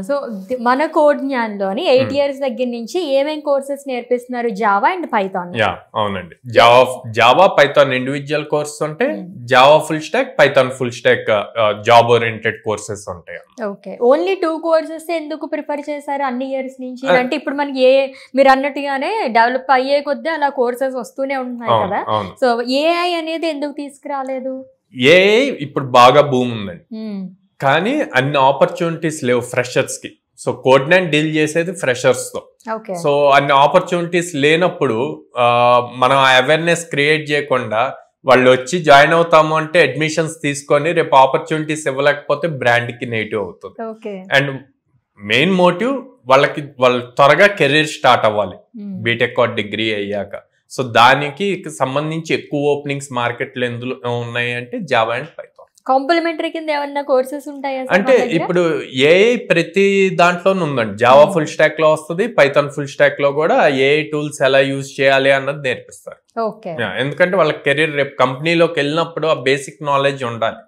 So మన code జ్ఞాన్లోని 8 years దగ్గర నుంచి ఏమేం కోర్సెస్ నేర్పిస్తున్నారు? Java and Python. అవునండి. జావా పైథాన్ ఇండివిజువల్ కోర్సెస్ ఉంటాయి, Java full stock, Python full stock job oriented courses ఉంటాయి. ఓకే, ఓన్లీ 2 కోర్సెస్ ఎందుకు ప్రిఫర్ చేశారు అన్ని ఇయర్స్ నుంచి? అంటే ఇప్పుడు మనకి మీరు అన్నట్టుగానే డెవలప్ అయ్యే కొద్దీ అలా కోర్సెస్ వస్తూనే ఉంటున్నాయి కదా, సో ఏఐ అనేది ఎందుకు తీసుకురాలేదు? ఏఐ ఇప్పుడు బాగా బూమ్ ఉందండి, కానీ అన్ని ఆపర్చునిటీస్ లేవు ఫ్రెషర్స్ కి. సో కోడ్9 డీల్ చేసేది ఫ్రెషర్స్ తో. సో అన్ని ఆపర్చునిటీస్ లేనప్పుడు మనం అవేర్నెస్ క్రియేట్ చేయకుండా వాళ్ళు వచ్చి జాయిన్ అవుతాము అంటే అడ్మిషన్స్ తీసుకొని రేపు ఆపర్చునిటీస్ ఇవ్వలేకపోతే బ్రాండ్ కి నెగిటివ్ అవుతుంది. అండ్ మెయిన్ మోటివ్ వాళ్ళు త్వరగా కెరీర్ స్టార్ట్ అవ్వాలి బీటెక్ డిగ్రీ అయ్యాక. సో దానికి సంబంధించి ఎక్కువ ఓపెనింగ్స్ మార్కెట్లో ఎందులో ఉన్నాయి అంటే జావా అండ్ పైథాన్. కాంప్లిమెంటరీ కింద ఏమన్నా కోర్సెస్ ఉంటాయా? అంటే ఇప్పుడు ఏఐ ప్రతి దాంట్లోనే ఉందండి. జావా ఫుల్ స్టాక్ లో వస్తుంది, పైథాన్ ఫుల్ స్టాక్ లో కూడా ఏఐ టూల్స్ ఎలా యూజ్ చేయాలి అన్నది నేర్పిస్తారు. ఎందుకంటే వాళ్ళ కెరీర్ రేపు కంపెనీలోకి వెళ్ళినప్పుడు ఆ బేసిక్ నాలెడ్జ్ ఉండాలి.